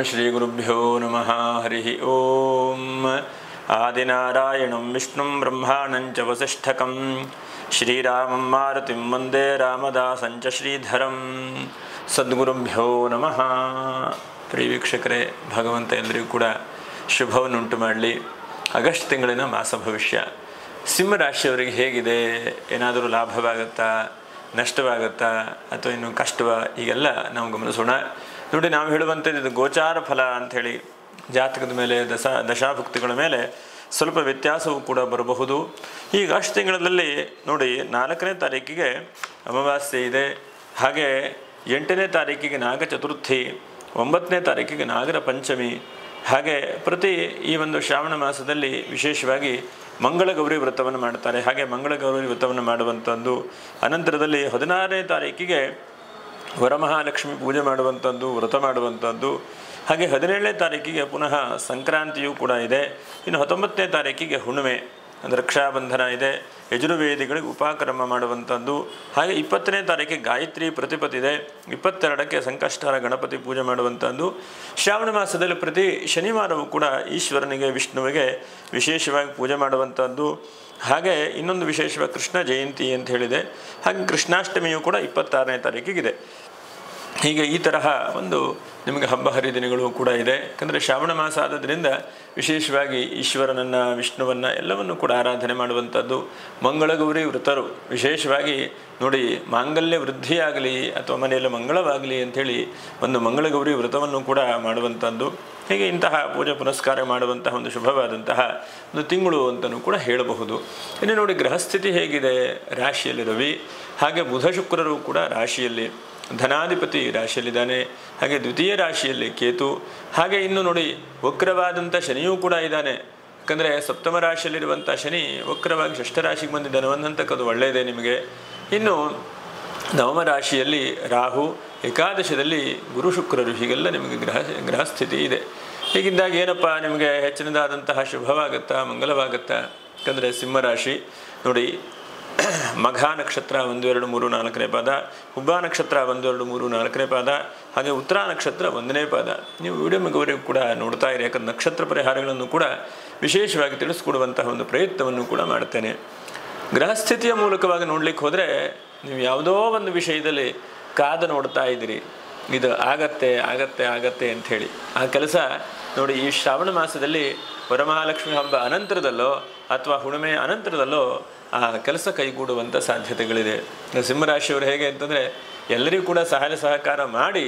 श्रीगुरुभ्यो नमः हरिः ओम आदिनारायणं विष्णुं ब्रह्माणं च वसिष्ठकं श्रीरामं मारुतिं वन्दे रामदासं च श्रीधरं सद्गुरुभ्यो नमः। ಪ್ರಿಯ ವೀಕ್ಷಕರೇ, ಭಗವಂತ ಎಲ್ಲರಿಗೂ ಕೂಡ ಶುಭವನ್ನುಂಟು ಮಾಡಲಿ. ಆಗಸ್ಟ್ ತಿಂಗಳಿನ ಮಾಸ ಭವಿಷ್ಯ ಸಿಂಹರಾಶಿಯವರಿಗೆ ಹೇಗಿದೆ? ಏನಾದರೂ ಲಾಭವಾಗುತ್ತಾ, ನಷ್ಟವಾಗುತ್ತಾ, ಅಥವಾ ಇನ್ನು ಕಷ್ಟವಾ? ಈಗೆಲ್ಲ ನಾವು ಗಮನಿಸೋಣ. ನೋಡಿ, ನಾವು ಹೇಳುವಂಥದ್ದು ಇದು ಗೋಚಾರ ಫಲ ಅಂಥೇಳಿ. ಜಾತಕದ ಮೇಲೆ ದಶಾಭುಕ್ತಿಗಳ ಮೇಲೆ ಸ್ವಲ್ಪ ವ್ಯತ್ಯಾಸವೂ ಕೂಡ ಬರಬಹುದು. ಈ ಆಗಸ್ಟ್ ತಿಂಗಳಲ್ಲಿ ನೋಡಿ, 4ನೇ ತಾರೀಕಿಗೆ ಅಮಾವಾಸ್ಯೆ ಇದೆ. ಹಾಗೆ 8ನೇ ತಾರೀಕಿಗೆ ನಾಗ ಚತುರ್ಥಿ, 9ನೇ ತಾರೀಕಿಗೆ ನಾಗರ ಪಂಚಮಿ. ಹಾಗೆ ಪ್ರತಿ ಈ ಒಂದು ಶ್ರಾವಣ ಮಾಸದಲ್ಲಿ ವಿಶೇಷವಾಗಿ ಮಂಗಳಗೌರಿ ವ್ರತವನ್ನು ಮಾಡ್ತಾರೆ. ಹಾಗೆ ಮಂಗಳಗೌರಿ ವ್ರತವನ್ನು ಮಾಡುವಂಥದ್ದು. ಅನಂತರದಲ್ಲಿ 16ನೇ ತಾರೀಕಿಗೆ ವರಮಹಾಲಕ್ಷ್ಮಿ ಪೂಜೆ ಮಾಡುವಂಥದ್ದು, ವ್ರತ ಮಾಡುವಂಥದ್ದು. ಹಾಗೆ 17ನೇ ತಾರೀಕಿಗೆ ಪುನಃ ಸಂಕ್ರಾಂತಿಯೂ ಕೂಡ ಇದೆ. ಇನ್ನು 19ನೇ ತಾರೀಕಿಗೆ ಹುಣ್ಣಿಮೆ ಅಂದರೆ ರಕ್ಷಾಬಂಧನ ಇದೆ. ಯಜುರ್ವೇದಿಗಳಿಗೆ ಉಪಕ್ರಮ ಮಾಡುವಂಥದ್ದು. ಹಾಗೆ 20ನೇ ತಾರೀಕಿಗೆ ಗಾಯತ್ರಿ ಪ್ರತಿಪತ್ತಿದೆ. 22ಕ್ಕೆ ಸಂಕಷ್ಟಹರ ಗಣಪತಿ ಪೂಜೆ ಮಾಡುವಂಥದ್ದು. ಶ್ರಾವಣ ಮಾಸದಲ್ಲಿ ಪ್ರತಿ ಶನಿವಾರವೂ ಕೂಡ ಈಶ್ವರನಿಗೆ, ವಿಷ್ಣುವಿಗೆ ವಿಶೇಷವಾಗಿ ಪೂಜೆ ಮಾಡುವಂಥದ್ದು. ಹಾಗೆ ಇನ್ನೊಂದು ವಿಶೇಷವಾಗಿ ಕೃಷ್ಣ ಜಯಂತಿ ಅಂತ ಹೇಳಿದೆ. ಹಾಗೆ ಕೃಷ್ಣಾಷ್ಟಮಿಯೂ ಕೂಡ 26ನೇ ತಾರೀಕಿಗಿದೆ. ಹೀಗೆ ಈ ತರಹ ಒಂದು ನಿಮಗೆ ಹಬ್ಬ ಹರಿದಿನಗಳು ಕೂಡ ಇದೆ. ಯಾಕಂದರೆ ಶ್ರಾವಣ ಮಾಸ ಆದದ್ರಿಂದ ವಿಶೇಷವಾಗಿ ಈಶ್ವರನನ್ನು, ವಿಷ್ಣುವನ್ನು ಎಲ್ಲವನ್ನು ಕೂಡ ಆರಾಧನೆ ಮಾಡುವಂಥದ್ದು. ಮಂಗಳಗೌರಿ ವೃತರು ವಿಶೇಷವಾಗಿ ನೋಡಿ, ಮಾಂಗಲ್ಯ ವೃದ್ಧಿಯಾಗಲಿ ಅಥವಾ ಮನೆಯಲ್ಲಿ ಮಂಗಳವಾಗಲಿ ಅಂಥೇಳಿ ಒಂದು ಮಂಗಳಗೌರಿ ವ್ರತವನ್ನು ಕೂಡ ಮಾಡುವಂಥದ್ದು. ಹೀಗೆ ಇಂತಹ ಪೂಜೆ ಪುನಸ್ಕಾರ ಮಾಡುವಂತಹ ಒಂದು ಶುಭವಾದಂತಹ ಒಂದು ತಿಂಗಳು ಅಂತಲೂ ಕೂಡ ಹೇಳಬಹುದು. ಇನ್ನು ನೋಡಿ, ಗ್ರಹಸ್ಥಿತಿ ಹೇಗಿದೆ? ರಾಶಿಯಲ್ಲಿ ರವಿ, ಹಾಗೆ ಬುಧ ಶುಕ್ರರು ಕೂಡ ರಾಶಿಯಲ್ಲಿ, ಧನಾಧಿಪತಿ ರಾಶಿಯಲ್ಲಿದ್ದಾನೆ. ಹಾಗೆ ದ್ವಿತೀಯ ರಾಶಿಯಲ್ಲಿ ಕೇತು. ಹಾಗೆ ಇನ್ನು ನೋಡಿ, ವಕ್ರವಾದಂಥ ಶನಿಯೂ ಕೂಡ ಇದ್ದಾನೆ. ಯಾಕಂದರೆ ಸಪ್ತಮ ರಾಶಿಯಲ್ಲಿರುವಂಥ ಶನಿ ವಕ್ರವಾಗಿ ಷಷ್ಠ ರಾಶಿಗೆ ಬಂದಿದ್ದಾನೆ. ಒಂದಂತಕ್ಕದು ಒಳ್ಳೆಯದೇ ನಿಮಗೆ. ಇನ್ನು ನವಮ ರಾಶಿಯಲ್ಲಿ ರಾಹು, ಏಕಾದಶದಲ್ಲಿ ಗುರು ಶುಕ್ರರು. ಹೀಗೆಲ್ಲ ನಿಮಗೆ ಗ್ರಹಸ್ಥಿತಿ ಇದೆ. ಹೀಗಿದ್ದಾಗ ಏನಪ್ಪ ನಿಮಗೆ ಹೆಚ್ಚಿನದಾದಂತಹ ಶುಭವಾಗುತ್ತಾ, ಮಂಗಲವಾಗುತ್ತಾ? ಯಾಕಂದರೆ ಸಿಂಹರಾಶಿ ನೋಡಿ, ಮಘ ನಕ್ಷತ್ರ 1, 2, 3, 4ನೇ ಪಾದ, ಹುಬ್ಬ ನಕ್ಷತ್ರ 1, 2, 3, 4ನೇ ಪಾದ, ಹಾಗೆ ಉತ್ತರ ನಕ್ಷತ್ರ 1ನೇ ಪಾದ. ನೀವು ವಿಡಿಯೋ ಮುಗಿವರೆಗೂ ಕೂಡ ನೋಡ್ತಾ ಇರಿ. ಯಾಕಂದ್ರೆ ನಕ್ಷತ್ರ ಪರಿಹಾರಗಳನ್ನು ಕೂಡ ವಿಶೇಷವಾಗಿ ತಿಳಿಸ್ಕೊಡುವಂತಹ ಒಂದು ಪ್ರಯತ್ನವನ್ನು ಕೂಡ ಮಾಡ್ತೇನೆ. ಗ್ರಹಸ್ಥಿತಿಯ ಮೂಲಕವಾಗಿ ನೋಡ್ಲಿಕ್ಕೆ ಹೋದರೆ ನೀವು ಯಾವುದೋ ಒಂದು ವಿಷಯದಲ್ಲಿ ಕಾದು ನೋಡ್ತಾ ಇದ್ದೀರಿ, ಇದು ಆಗತ್ತೆ ಆಗತ್ತೆ ಆಗತ್ತೆ ಅಂಥೇಳಿ. ಆ ಕೆಲಸ ನೋಡಿ, ಈ ಶ್ರಾವಣ ಮಾಸದಲ್ಲಿ ವರಮಹಾಲಕ್ಷ್ಮಿ ಹಬ್ಬ ಅನಂತರದಲ್ಲೋ ಅಥವಾ ಹುಣ್ಣಿಮೆ ಅನಂತರದಲ್ಲೋ ಆ ಕೆಲಸ ಕೈಗೂಡುವಂಥ ಸಾಧ್ಯತೆಗಳಿದೆ. ಸಿಂಹರಾಶಿಯವರು ಹೇಗೆ ಅಂತಂದರೆ, ಎಲ್ಲರಿಗೂ ಕೂಡ ಸಹಾಯ ಸಹಕಾರ ಮಾಡಿ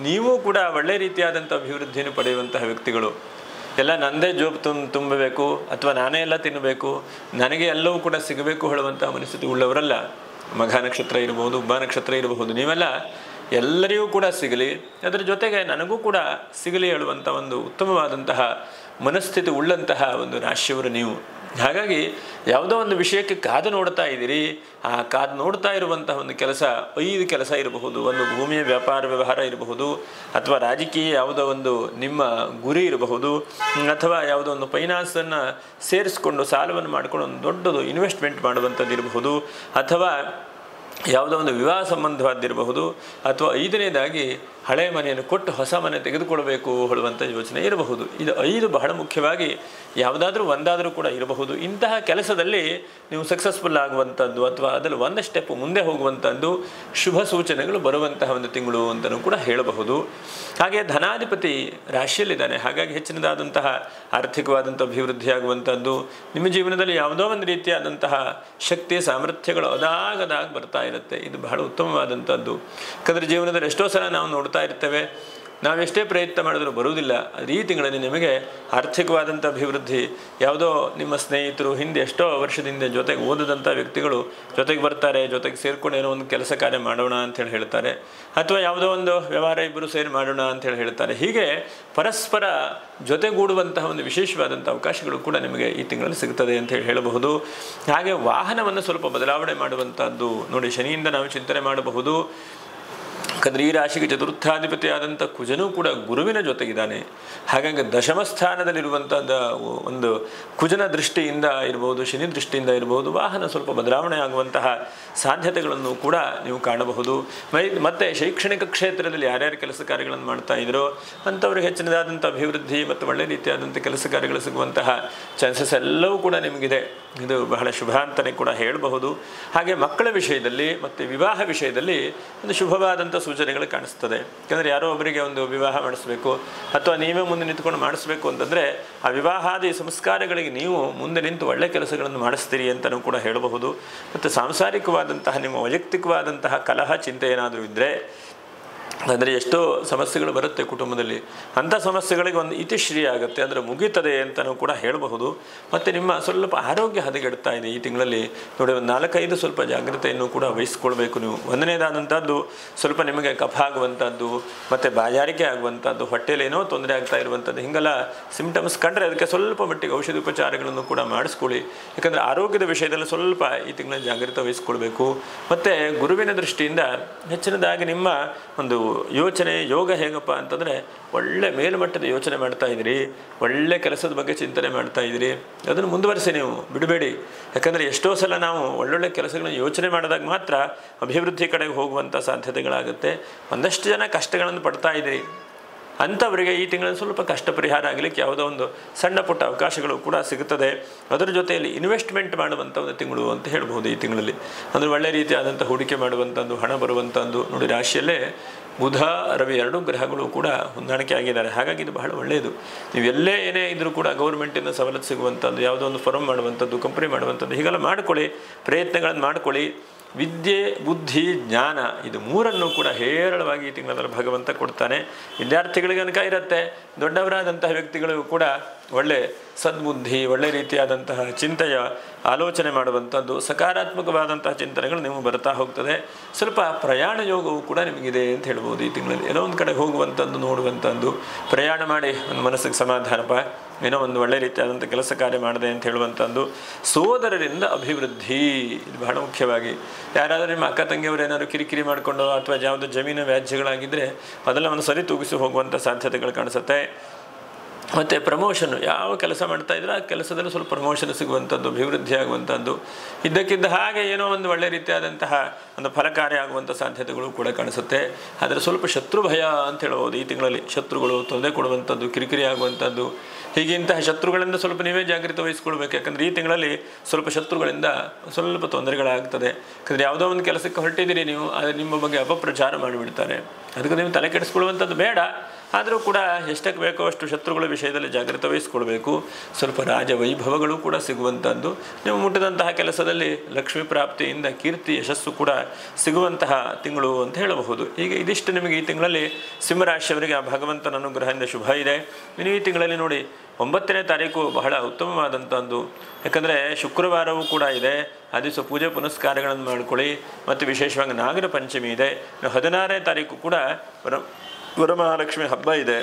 ನೀವೂ ಕೂಡ ಒಳ್ಳೆ ರೀತಿಯಾದಂಥ ಅಭಿವೃದ್ಧಿಯನ್ನು ಪಡೆಯುವಂತಹ ವ್ಯಕ್ತಿಗಳು. ಎಲ್ಲ ನನ್ನದೇ ಜೋಬ್ ತುಂಬಬೇಕು ಅಥವಾ ನಾನೇ ಎಲ್ಲ ತಿನ್ನಬೇಕು, ನನಗೆ ಎಲ್ಲವೂ ಕೂಡ ಸಿಗಬೇಕು ಹೇಳುವಂಥ ಮನಸ್ಥಿತಿ ಉಳ್ಳವರಲ್ಲ. ಮಘ ನಕ್ಷತ್ರ ಇರಬಹುದು, ಉಬ್ಬ ನಕ್ಷತ್ರ ಇರಬಹುದು. ನೀವೆಲ್ಲ ಎಲ್ಲರಿಗೂ ಕೂಡ ಸಿಗಲಿ, ಅದರ ಜೊತೆಗೆ ನನಗೂ ಕೂಡ ಸಿಗಲಿ ಹೇಳುವಂಥ ಒಂದು ಉತ್ತಮವಾದಂತಹ ಮನಸ್ಥಿತಿ ಉಳ್ಳಂತಹ ಒಂದು ರಾಶಿಯವರು ನೀವು. ಹಾಗಾಗಿ ಯಾವುದೋ ಒಂದು ವಿಷಯಕ್ಕೆ ಕಾದು ನೋಡ್ತಾ ಇದ್ದೀರಿ. ಆ ಕಾದು ನೋಡ್ತಾ ಇರುವಂತಹ ಒಂದು ಕೆಲಸ 5 ಕೆಲಸ ಇರಬಹುದು. ಒಂದು ಭೂಮಿಯ ವ್ಯಾಪಾರ ವ್ಯವಹಾರ ಇರಬಹುದು, ಅಥವಾ ರಾಜಕೀಯ ಯಾವುದೋ ಒಂದು ನಿಮ್ಮ ಗುರಿ ಇರಬಹುದು, ಅಥವಾ ಯಾವುದೋ ಒಂದು ಫೈನಾನ್ಸನ್ನು ಸೇರಿಸ್ಕೊಂಡು ಸಾಲವನ್ನು ಮಾಡಿಕೊಂಡು ಒಂದು ದೊಡ್ಡದು ಇನ್ವೆಸ್ಟ್ಮೆಂಟ್ ಮಾಡುವಂಥದ್ದು ಇರಬಹುದು, ಅಥವಾ ಯಾವುದೋ ಒಂದು ವಿವಾಹ ಸಂಬಂಧವಾದಿರಬಹುದು, ಅಥವಾ 5ನೇದಾಗಿ ಹಳೆಯ ಮನೆಯನ್ನು ಕೊಟ್ಟು ಹೊಸ ಮನೆ ತೆಗೆದುಕೊಳ್ಬೇಕು ಹೇಳುವಂಥ ಯೋಚನೆ ಇರಬಹುದು. ಇದು 5 ಬಹಳ ಮುಖ್ಯವಾಗಿ ಯಾವುದಾದ್ರೂ ಒಂದಾದರೂ ಕೂಡ ಇರಬಹುದು. ಇಂತಹ ಕೆಲಸದಲ್ಲಿ ನೀವು ಸಕ್ಸಸ್ಫುಲ್ ಆಗುವಂಥದ್ದು ಅಥವಾ ಅದರಲ್ಲಿ ಒಂದು ಸ್ಟೆಪ್ ಮುಂದೆ ಹೋಗುವಂಥದ್ದು ಶುಭ ಸೂಚನೆಗಳು ಬರುವಂತಹ ಒಂದು ತಿಂಗಳು ಅಂತಲೂ ಕೂಡ ಹೇಳಬಹುದು. ಹಾಗೆ ಧನಾಧಿಪತಿ ರಾಶಿಯಲ್ಲಿದ್ದಾನೆ. ಹಾಗಾಗಿ ಹೆಚ್ಚಿನದಾದಂತಹ ಆರ್ಥಿಕವಾದಂಥ ಅಭಿವೃದ್ಧಿ ಆಗುವಂಥದ್ದು. ನಿಮ್ಮ ಜೀವನದಲ್ಲಿ ಯಾವುದೋ ಒಂದು ರೀತಿಯಾದಂತಹ ಶಕ್ತಿ ಸಾಮರ್ಥ್ಯಗಳು ಅದಾಗದಾಗ ಬರ್ತಾ ಇರುತ್ತೆ. ಇದು ಬಹಳ ಉತ್ತಮವಾದಂಥದ್ದು. ಯಾಕಂದರೆ ಜೀವನದಲ್ಲಿ ಎಷ್ಟೋ ಸಲ ನಾವು ನೋಡ್ತಾ ಇರ್ತೇವೆ, ನಾವೆಷ್ಟೇ ಪ್ರಯತ್ನ ಮಾಡಿದರೂ ಬರುವುದಿಲ್ಲ. ಈ ತಿಂಗಳಲ್ಲಿ ನಿಮಗೆ ಆರ್ಥಿಕವಾದಂಥ ಅಭಿವೃದ್ಧಿ, ಯಾವುದೋ ನಿಮ್ಮ ಸ್ನೇಹಿತರು ಹಿಂದೆ ಎಷ್ಟೋ ವರ್ಷದಿಂದ ಜೊತೆಗೆ ಓದಿದಂಥ ವ್ಯಕ್ತಿಗಳು ಜೊತೆಗೆ ಬರ್ತಾರೆ, ಜೊತೆಗೆ ಸೇರಿಕೊಂಡು ಏನೋ ಒಂದು ಕೆಲಸ ಕಾರ್ಯ ಮಾಡೋಣ ಅಂಥೇಳಿ ಹೇಳ್ತಾರೆ, ಅಥವಾ ಯಾವುದೋ ಒಂದು ವ್ಯವಹಾರ ಇಬ್ಬರು ಸೇರಿ ಮಾಡೋಣ ಅಂಥೇಳಿ ಹೇಳ್ತಾರೆ. ಹೀಗೆ ಪರಸ್ಪರ ಜೊತೆಗೂಡುವಂತಹ ಒಂದು ವಿಶೇಷವಾದಂಥ ಅವಕಾಶಗಳು ಕೂಡ ನಿಮಗೆ ಈ ತಿಂಗಳಲ್ಲಿ ಸಿಗ್ತದೆ ಅಂತೇಳಿ ಹೇಳಬಹುದು. ಹಾಗೆ ವಾಹನವನ್ನು ಸ್ವಲ್ಪ ಬದಲಾವಣೆ ಮಾಡುವಂಥದ್ದು ನೋಡಿ, ಶನಿಯಿಂದ ನಾವು ಚಿಂತನೆ ಮಾಡಬಹುದು. ಯಾಕಂದರೆ ಈ ರಾಶಿಗೆ ಚತುರ್ಥಾಧಿಪತಿ ಆದಂಥ ಕುಜನೂ ಕೂಡ ಗುರುವಿನ ಜೊತೆಗಿದ್ದಾನೆ. ಹಾಗಾಗಿ ದಶಮ ಸ್ಥಾನದಲ್ಲಿರುವಂಥದ್ದು ಒಂದು ಕುಜನ ದೃಷ್ಟಿಯಿಂದ ಇರ್ಬೋದು, ಶನಿ ದೃಷ್ಟಿಯಿಂದ ಇರ್ಬೋದು, ವಾಹನ ಸ್ವಲ್ಪ ಬದಲಾವಣೆ ಆಗುವಂತಹ ಸಾಧ್ಯತೆಗಳನ್ನು ಕೂಡ ನೀವು ಕಾಣಬಹುದು. ಮತ್ತು ಶೈಕ್ಷಣಿಕ ಕ್ಷೇತ್ರದಲ್ಲಿ ಯಾರ್ಯಾರು ಕೆಲಸ ಕಾರ್ಯಗಳನ್ನು ಮಾಡ್ತಾ ಇದ್ರೋ ಅಂಥವ್ರಿಗೆ ಹೆಚ್ಚಿನದಾದಂಥ ಅಭಿವೃದ್ಧಿ ಮತ್ತು ಒಳ್ಳೆ ರೀತಿಯಾದಂಥ ಕೆಲಸ ಕಾರ್ಯಗಳು ಸಿಗುವಂತಹ ಚಾನ್ಸಸ್ ಎಲ್ಲವೂ ಕೂಡ ನಿಮಗಿದೆ. ಇದು ಬಹಳ ಶುಭ ಅಂತಲೇ ಕೂಡ ಹೇಳಬಹುದು. ಹಾಗೆ ಮಕ್ಕಳ ವಿಷಯದಲ್ಲಿ ಮತ್ತು ವಿವಾಹ ವಿಷಯದಲ್ಲಿ ಒಂದು ಶುಭವಾದಂಥ ಸೂಚನೆಗಳು ಕಾಣಿಸ್ತದೆ. ಯಾಕಂದರೆ ಯಾರೋ ಒಬ್ಬರಿಗೆ ಒಂದು ವಿವಾಹ ಮಾಡಿಸ್ಬೇಕು ಅಥವಾ ನೀವೇ ಮುಂದೆ ನಿಂತ್ಕೊಂಡು ಮಾಡಿಸ್ಬೇಕು ಅಂತಂದರೆ ಆ ವಿವಾಹಾದಿ ಸಂಸ್ಕಾರಗಳಿಗೆ ನೀವು ಮುಂದೆ ನಿಂತು ಒಳ್ಳೆಯ ಕೆಲಸಗಳನ್ನು ಮಾಡಿಸ್ತೀರಿ ಅಂತಲೂ ಕೂಡ ಹೇಳಬಹುದು. ಮತ್ತು ಸಾಂಸಾರಿಕವಾದಂತಹ ನಿಮ್ಮ ವೈಯಕ್ತಿಕವಾದಂತಹ ಕಲಹ ಚಿಂತೆ ಏನಾದರೂ ಇದ್ದರೆ, ಅಂದರೆ ಎಷ್ಟೋ ಸಮಸ್ಯೆಗಳು ಬರುತ್ತೆ ಕುಟುಂಬದಲ್ಲಿ, ಅಂಥ ಸಮಸ್ಯೆಗಳಿಗೆ ಒಂದು ಇತಿಶ್ರೀ ಆಗುತ್ತೆ, ಅಂದರೆ ಮುಗೀತದೆ ಅಂತಲೂ ಕೂಡ ಹೇಳಬಹುದು. ಮತ್ತು ನಿಮ್ಮ ಸ್ವಲ್ಪ ಆರೋಗ್ಯ ಹದಗೆಡ್ತಾ ಇದೆ ಈ ತಿಂಗಳಲ್ಲಿ ನೋಡಿ. ಒಂದು 4-5 ಸ್ವಲ್ಪ ಜಾಗ್ರತೆಯನ್ನು ಕೂಡ ವಹಿಸ್ಕೊಳ್ಬೇಕು ನೀವು. ಒಂದನೇದಾದಂಥದ್ದು ಸ್ವಲ್ಪ ನಿಮಗೆ ಕಫ ಆಗುವಂಥದ್ದು, ಮತ್ತು ಬಾಯಾರಿಕೆ ಆಗುವಂಥದ್ದು, ಹೊಟ್ಟೆಯಲ್ಲಿ ಏನೋ ತೊಂದರೆ ಆಗ್ತಾ ಇರುವಂಥದ್ದು, ಹೀಗೆಲ್ಲ ಸಿಂಪ್ಟಮ್ಸ್ ಕಂಡ್ರೆ ಅದಕ್ಕೆ ಸ್ವಲ್ಪ ಮಟ್ಟಿಗೆ ಔಷಧಿ ಉಪಚಾರಗಳನ್ನು ಕೂಡ ಮಾಡಿಸ್ಕೊಳ್ಳಿ. ಯಾಕಂದರೆ ಆರೋಗ್ಯದ ವಿಷಯದಲ್ಲಿ ಸ್ವಲ್ಪ ಈ ತಿಂಗಳಲ್ಲಿ ಜಾಗ್ರತೆ ವಹಿಸ್ಕೊಳ್ಬೇಕು. ಮತ್ತು ಗುರುವಿನ ದೃಷ್ಟಿಯಿಂದ ಹೆಚ್ಚಿನದಾಗಿ ನಿಮ್ಮ ಒಂದು ಯೋಚನೆ ಯೋಗ ಹೇಗಪ್ಪ ಅಂತಂದರೆ ಒಳ್ಳೆ ಮೇಲ್ಮಟ್ಟದ ಯೋಚನೆ ಮಾಡ್ತಾ ಇದ್ದೀರಿ, ಒಳ್ಳೆ ಕೆಲಸದ ಬಗ್ಗೆ ಚಿಂತನೆ ಮಾಡ್ತಾ ಇದ್ದೀರಿ, ಅದನ್ನು ಮುಂದುವರಿಸಿ, ನೀವು ಬಿಡಬೇಡಿ. ಯಾಕಂದರೆ ಎಷ್ಟೋ ಸಲ ನಾವು ಒಳ್ಳೊಳ್ಳೆ ಕೆಲಸಗಳನ್ನು ಯೋಚನೆ ಮಾಡಿದಾಗ ಮಾತ್ರ ಅಭಿವೃದ್ಧಿ ಕಡೆಗೆ ಹೋಗುವಂಥ ಸಾಧ್ಯತೆಗಳಾಗುತ್ತೆ. ಒಂದಷ್ಟು ಜನ ಕಷ್ಟಗಳನ್ನು ಪಡ್ತಾ ಇದ್ದೀರಿ, ಅಂಥವರಿಗೆ ಈ ತಿಂಗಳಲ್ಲಿ ಸ್ವಲ್ಪ ಕಷ್ಟ ಪರಿಹಾರ ಆಗಲಿಕ್ಕೆ ಯಾವುದೋ ಒಂದು ಸಣ್ಣ ಪುಟ್ಟ ಅವಕಾಶಗಳು ಕೂಡ ಸಿಗುತ್ತದೆ. ಅದರ ಜೊತೆಯಲ್ಲಿ ಇನ್ವೆಸ್ಟ್ಮೆಂಟ್ ಮಾಡುವಂಥ ಒಂದು ತಿಂಗಳು ಅಂತ ಹೇಳ್ಬೋದು ಈ ತಿಂಗಳಲ್ಲಿ. ಅಂದರೆ ಒಳ್ಳೆ ರೀತಿಯಾದಂಥ ಹೂಡಿಕೆ ಮಾಡುವಂಥದ್ದು, ಹಣ ಬರುವಂಥದ್ದು ನೋಡಿ. ರಾಶಿಯಲ್ಲೇ ಬುಧ ರವಿ 2 ಗ್ರಹಗಳು ಕೂಡ ಹೊಂದಾಣಿಕೆ ಆಗಿದ್ದಾರೆ. ಹಾಗಾಗಿ ಇದು ಬಹಳ ಒಳ್ಳೆಯದು. ನೀವೆಲ್ಲೇ ಏನೇ ಇದ್ದರೂ ಕೂಡ ಗೌರ್ಮೆಂಟಿಂದ ಸವಲತ್ತು ಸಿಗುವಂಥದ್ದು, ಯಾವುದೋ ಒಂದು ಫರ್ಮ್ ಮಾಡುವಂಥದ್ದು, ಕಂಪ್ನಿ ಮಾಡುವಂಥದ್ದು, ಹೀಗೆಲ್ಲ ಮಾಡ್ಕೊಳ್ಳಿ, ಪ್ರಯತ್ನಗಳನ್ನು ಮಾಡ್ಕೊಳ್ಳಿ. ವಿದ್ಯೆ, ಬುದ್ಧಿ, ಜ್ಞಾನ ಇದು 3ನ್ನು ಕೂಡ ಹೇರಳವಾಗಿ ಈ ತಿಂಗಳಲ್ಲಿ ಭಗವಂತ ಕೊಡ್ತಾನೆ. ವಿದ್ಯಾರ್ಥಿಗಳಿಗೆ ಅನುಕ ಇರುತ್ತೆ, ದೊಡ್ಡವರಾದಂತಹ ವ್ಯಕ್ತಿಗಳಿಗೂ ಕೂಡ ಒಳ್ಳೆ ಸದ್ಬುದ್ಧಿ, ಒಳ್ಳೆ ರೀತಿಯಾದಂತಹ ಚಿಂತೆಯ ಆಲೋಚನೆ ಮಾಡುವಂಥದ್ದು, ಸಕಾರಾತ್ಮಕವಾದಂತಹ ಚಿಂತನೆಗಳು ನೀವು ಬರ್ತಾ ಹೋಗ್ತದೆ. ಸ್ವಲ್ಪ ಪ್ರಯಾಣ ಯೋಗವು ಕೂಡ ನಿಮಗಿದೆ ಅಂತ ಹೇಳ್ಬೋದು ಈ ತಿಂಗಳಲ್ಲಿ. ಏನೋ ಒಂದು ಕಡೆ ಹೋಗುವಂಥದ್ದು, ನೋಡುವಂಥದ್ದು, ಪ್ರಯಾಣ ಮಾಡಿ ಒಂದು ಮನಸ್ಸಿಗೆ ಸಮಾಧಾನಪ, ಏನೋ ಒಂದು ಒಳ್ಳೆ ರೀತಿಯಾದಂಥ ಕೆಲಸ ಕಾರ್ಯ ಮಾಡಿದೆ ಅಂತ ಹೇಳುವಂಥದ್ದು. ಸೋದರರಿಂದ ಅಭಿವೃದ್ಧಿ ಇದು ಬಹಳ ಮುಖ್ಯವಾಗಿ. ಯಾರಾದರೂ ನಿಮ್ಮ ಅಕ್ಕ ತಂಗಿಯವರು ಏನಾದರೂ ಕಿರಿಕಿರಿ ಮಾಡಿಕೊಂಡು ಅಥವಾ ಯಾವುದೋ ಜಮೀನು ವ್ಯಾಜ್ಯಗಳಾಗಿದ್ದರೆ ಅದೆಲ್ಲ ಒಂದು ಸರಿ ತೂಗಿಸಿ ಹೋಗುವಂಥ ಸಾಧ್ಯತೆಗಳು ಕಾಣಿಸುತ್ತೆ. ಮತ್ತು ಪ್ರಮೋಷನ್ನು ಯಾವ ಕೆಲಸ ಮಾಡ್ತಾ ಇದ್ರೆ ಆ ಕೆಲಸದಲ್ಲಿ ಸ್ವಲ್ಪ ಪ್ರಮೋಷನ್ ಸಿಗುವಂಥದ್ದು, ಅಭಿವೃದ್ಧಿ ಆಗುವಂಥದ್ದು, ಇದ್ದಕ್ಕಿದ್ದ ಹಾಗೆ ಏನೋ ಒಂದು ಒಳ್ಳೆ ರೀತಿಯಾದಂತಹ ಒಂದು ಫಲಕಾರಿ ಆಗುವಂಥ ಸಾಧ್ಯತೆಗಳು ಕೂಡ ಕಾಣಿಸುತ್ತೆ. ಆದರೆ ಸ್ವಲ್ಪ ಶತ್ರು ಭಯ ಅಂತ ಹೇಳ್ಬೋದು ಈ ತಿಂಗಳಲ್ಲಿ. ಶತ್ರುಗಳು ತೊಂದರೆ ಕೊಡುವಂಥದ್ದು, ಕಿರಿಕಿರಿ ಆಗುವಂಥದ್ದು, ಹೀಗೆ ಇಂತಹ ಶತ್ರುಗಳಿಂದ ಸ್ವಲ್ಪ ನೀವೇ ಜಾಗೃತಿ ವಹಿಸ್ಕೊಳ್ಬೇಕು. ಯಾಕಂದರೆ ಈ ತಿಂಗಳಲ್ಲಿ ಸ್ವಲ್ಪ ಶತ್ರುಗಳಿಂದ ಸ್ವಲ್ಪ ತೊಂದರೆಗಳಾಗ್ತದೆ. ಯಾಕಂದರೆ ಯಾವುದೋ ಒಂದು ಕೆಲಸಕ್ಕೆ ಹೊರಟಿದ್ದೀರಿ ನೀವು, ಆದರೆ ನಿಮ್ಮ ಬಗ್ಗೆ ಅಪಪ್ರಚಾರ ಮಾಡಿಬಿಡ್ತಾರೆ. ಅದಕ್ಕೆ ನೀವು ತಲೆ ಕೆಡಿಸ್ಕೊಳ್ಳುವಂಥದ್ದು ಬೇಡ. ಆದರೂ ಕೂಡ ಎಷ್ಟಕ್ಕೆ ಬೇಕೋ ಅಷ್ಟು ಶತ್ರುಗಳ ವಿಷಯದಲ್ಲಿ ಜಾಗೃತಿ ವಹಿಸ್ಕೊಳ್ಬೇಕು. ಸ್ವಲ್ಪ ರಾಜವೈಭವಗಳು ಕೂಡ ಸಿಗುವಂಥದ್ದು, ನೀವು ಮುಟ್ಟಿದಂತಹ ಕೆಲಸದಲ್ಲಿ ಲಕ್ಷ್ಮೀ ಪ್ರಾಪ್ತಿಯಿಂದ ಕೀರ್ತಿ ಯಶಸ್ಸು ಕೂಡ ಸಿಗುವಂತಹ ತಿಂಗಳು ಅಂತ ಹೇಳಬಹುದು. ಹೀಗೆ ಇದಿಷ್ಟು ನಿಮಗೆ ಈ ತಿಂಗಳಲ್ಲಿ ಸಿಂಹರಾಶಿಯವರಿಗೆ ಆ ಭಗವಂತನ ಅನುಗ್ರಹದಿಂದ ಶುಭ ಇದೆ. ಇನ್ನು ಈ ತಿಂಗಳಲ್ಲಿ ನೋಡಿ 9ನೇ ತಾರೀಕು ಬಹಳ ಉತ್ತಮವಾದಂಥದ್ದು. ಯಾಕಂದರೆ ಶುಕ್ರವಾರವೂ ಕೂಡ ಇದೆ, ಆ ದಿವಸ ಪೂಜೆ ಪುನಸ್ಕಾರಗಳನ್ನು ಮಾಡ್ಕೊಳ್ಳಿ. ಮತ್ತು ವಿಶೇಷವಾಗಿ ನಾಗರ ಪಂಚಮಿ ಇದೆ. ಇನ್ನು 16ನೇ ತಾರೀಕು ಕೂಡ ವರಮಹಾಲಕ್ಷ್ಮಿ ಹಬ್ಬ ಇದೆ.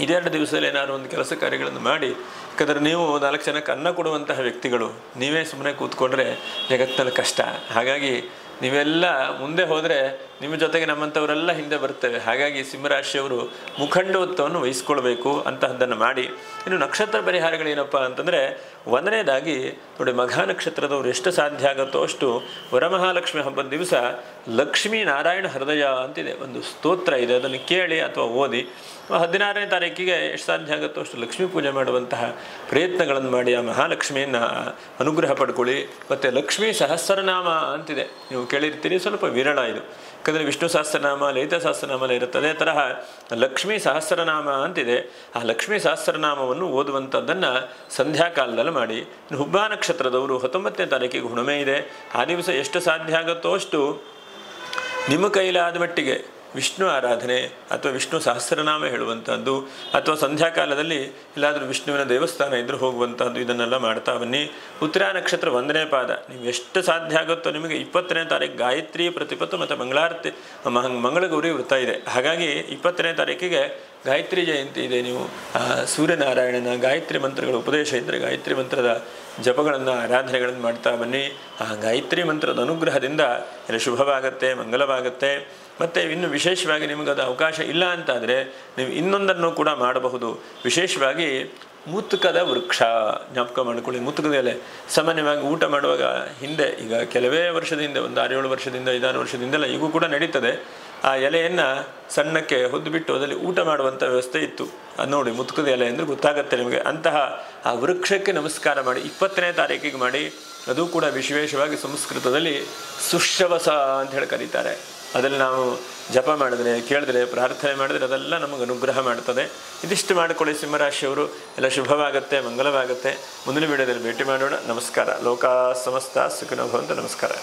ಇದೆರಡು ದಿವಸದಲ್ಲಿ ಏನಾದ್ರು ಒಂದು ಕೆಲಸ ಕಾರ್ಯಗಳನ್ನು ಮಾಡಿ. ಯಾಕಂದರೆ ನೀವು 4 ಜನಕ್ಕೆ ಅನ್ನ ಕೊಡುವಂತಹ ವ್ಯಕ್ತಿಗಳು, ನೀವೇ ಸುಮ್ಮನೆ ಕೂತ್ಕೊಂಡ್ರೆ ಜಗತ್ತಿನಲ್ಲಿ ಕಷ್ಟ. ಹಾಗಾಗಿ ನೀವೆಲ್ಲ ಮುಂದೆ ಹೋದರೆ ನಿಮ್ಮ ಜೊತೆಗೆ ನಮ್ಮಂಥವರೆಲ್ಲ ಹಿಂದೆ ಬರ್ತೇವೆ. ಹಾಗಾಗಿ ಸಿಂಹರಾಶಿಯವರು ಮುಖಂಡತ್ವವನ್ನು ವಹಿಸ್ಕೊಳ್ಬೇಕು, ಅಂತಹದ್ದನ್ನು ಮಾಡಿ. ಇನ್ನು ನಕ್ಷತ್ರ ಪರಿಹಾರಗಳೇನಪ್ಪ ಅಂತಂದರೆ, ಒಂದನೇದಾಗಿ ನೋಡಿ, ಮಘ ನಕ್ಷತ್ರದವರು ಎಷ್ಟು ಸಾಧ್ಯ ಆಗುತ್ತೋ ಅಷ್ಟು ವರಮಹಾಲಕ್ಷ್ಮಿ ಹಬ್ಬದ ದಿವಸ ಲಕ್ಷ್ಮೀ ನಾರಾಯಣ ಹೃದಯ ಅಂತಿದೆ, ಒಂದು ಸ್ತೋತ್ರ ಇದೆ, ಅದನ್ನು ಕೇಳಿ ಅಥವಾ ಓದಿ. 16ನೇ ತಾರೀಕಿಗೆ ಎಷ್ಟು ಸಾಧ್ಯ ಆಗುತ್ತೋ ಅಷ್ಟು ಲಕ್ಷ್ಮೀ ಪೂಜೆ ಮಾಡುವಂತಹ ಪ್ರಯತ್ನಗಳನ್ನು ಮಾಡಿ ಆ ಮಹಾಲಕ್ಷ್ಮಿಯನ್ನು ಅನುಗ್ರಹ ಪಡ್ಕೊಳ್ಳಿ. ಮತ್ತು ಲಕ್ಷ್ಮೀ ಸಹಸ್ರನಾಮ ಅಂತಿದೆ, ನೀವು ಕೇಳಿರ್ತೀರಿ, ಸ್ವಲ್ಪ ವಿರಳ ಇದು. ಯಾಕಂದರೆ ವಿಷ್ಣು ಸಹಸ್ರನಾಮ, ಲಲಿತಾ ಸಹಸ್ರನಾಮ ಇರುತ್ತದೆ, ಅದೇ ತರಹ ಲಕ್ಷ್ಮೀ ಸಹಸ್ರನಾಮ ಅಂತಿದೆ. ಆ ಲಕ್ಷ್ಮೀ ಸಹಸ್ರನಾಮವನ್ನು ಓದುವಂಥದ್ದನ್ನು ಸಂಧ್ಯಾಕಾಲದಲ್ಲಿ ಮಾಡಿ. ಹುಬ್ಬ ನಕ್ಷತ್ರದವರು 19ನೇ ತಾರೀಕಿಗೆ ಹುಣ್ಣಿಮೆ ಇದೆ. ಆ ದಿವಸ ಎಷ್ಟು ಸಾಧ್ಯ ಆಗುತ್ತೋ ಅಷ್ಟು ನಿಮ್ಮ ಕೈಲಾದ ಮಟ್ಟಿಗೆ ವಿಷ್ಣು ಆರಾಧನೆ ಅಥವಾ ವಿಷ್ಣು ಸಹಸ್ರನಾಮ ಹೇಳುವಂಥದ್ದು, ಅಥವಾ ಸಂಧ್ಯಾಕಾಲದಲ್ಲಿ ಎಲ್ಲಾದರೂ ವಿಷ್ಣುವಿನ ದೇವಸ್ಥಾನ ಇದ್ರೂ ಹೋಗುವಂಥದ್ದು, ಇದನ್ನೆಲ್ಲ ಮಾಡ್ತಾ ಬನ್ನಿ. ಉತ್ತರ ನಕ್ಷತ್ರ 1ನೇ ಪಾದ, ನೀವು ಎಷ್ಟು ಸಾಧ್ಯ ಆಗುತ್ತೋ ನಿಮಗೆ 20ನೇ ತಾರೀಕು ಗಾಯತ್ರಿ ಪ್ರತಿಪತ್ತು ಮತ್ತು ಮಂಗಳಾರತಿ ಮಂಗಳಗೌರಿ ವೃತ್ತ ಇದೆ. ಹಾಗಾಗಿ 20ನೇ ತಾರೀಕಿಗೆ ಗಾಯತ್ರಿ ಜಯಂತಿ ಇದೆ. ನೀವು ಸೂರ್ಯನಾರಾಯಣನ ಗಾಯತ್ರಿ ಮಂತ್ರಗಳ ಉಪದೇಶ ಇದ್ದರೆ ಗಾಯತ್ರಿ ಮಂತ್ರದ ಜಪಗಳನ್ನು ಆರಾಧನೆಗಳನ್ನು ಮಾಡ್ತಾ ಬನ್ನಿ. ಆ ಗಾಯತ್ರಿ ಮಂತ್ರದ ಅನುಗ್ರಹದಿಂದ ಎಲ್ಲ ಶುಭವಾಗುತ್ತೆ, ಮಂಗಲವಾಗುತ್ತೆ. ಮತ್ತು ಇನ್ನು ವಿಶೇಷವಾಗಿ ನಿಮಗದು ಅವಕಾಶ ಇಲ್ಲ ಅಂತಾದರೆ ನೀವು ಇನ್ನೊಂದನ್ನು ಕೂಡ ಮಾಡಬಹುದು. ವಿಶೇಷವಾಗಿ ಮುತ್ತುಕದ ವೃಕ್ಷ ಜ್ಞಾಪಕ ಮಾಡಿಕೊಳ್ಳಿ. ಮುತ್ತುಕದ ಎಲೆ ಸಾಮಾನ್ಯವಾಗಿ ಊಟ ಮಾಡುವಾಗ ಹಿಂದೆ, ಈಗ ಕೆಲವೇ ವರ್ಷದ ಹಿಂದೆ, ಒಂದು 6-7 ವರ್ಷದಿಂದ 5-6 ವರ್ಷದಿಂದೆಲ್ಲ ಈಗೂ ಕೂಡ ನಡೀತದೆ, ಆ ಎಲೆಯನ್ನು ಸಣ್ಣಕ್ಕೆ ಹೊದ್ದುಬಿಟ್ಟು ಅದರಲ್ಲಿ ಊಟ ಮಾಡುವಂಥ ವ್ಯವಸ್ಥೆ ಇತ್ತು. ಅದು ನೋಡಿ, ಮುತ್ತುಕದ ಎಲೆ ಅಂದರೆ ಗೊತ್ತಾಗುತ್ತೆ ನಿಮಗೆ. ಅಂತಹ ಆ ವೃಕ್ಷಕ್ಕೆ ನಮಸ್ಕಾರ ಮಾಡಿ 20ನೇ ತಾರೀಕಿಗೆ ಮಾಡಿ. ಅದು ಕೂಡ ವಿಶೇಷವಾಗಿ ಸಂಸ್ಕೃತದಲ್ಲಿ ಸುಶ್ರವಸ ಅಂತ ಹೇಳಿ ಕರೀತಾರೆ. ಅದರಲ್ಲಿ ನಾವು ಜಪ ಮಾಡಿದ್ರೆ, ಕೇಳಿದ್ರೆ, ಪ್ರಾರ್ಥನೆ ಮಾಡಿದ್ರೆ ಅದೆಲ್ಲ ನಮಗೆ ಅನುಗ್ರಹ ಮಾಡ್ತದೆ. ಇದಿಷ್ಟು ಮಾಡಿಕೊಳ್ಳಿ ಸಿಂಹರಾಶಿಯವರು. ಎಲ್ಲ ಶುಭವಾಗುತ್ತೆ, ಮಂಗಲವಾಗುತ್ತೆ. ಮುಂದಿನ ವಿಡಿಯೋದಲ್ಲಿ ಭೇಟಿ ಮಾಡೋಣ. ನಮಸ್ಕಾರ. ಲೋಕ ಸಮಸ್ತ ಸುಖಿನೋ ಭವಂತು. ನಮಸ್ಕಾರ.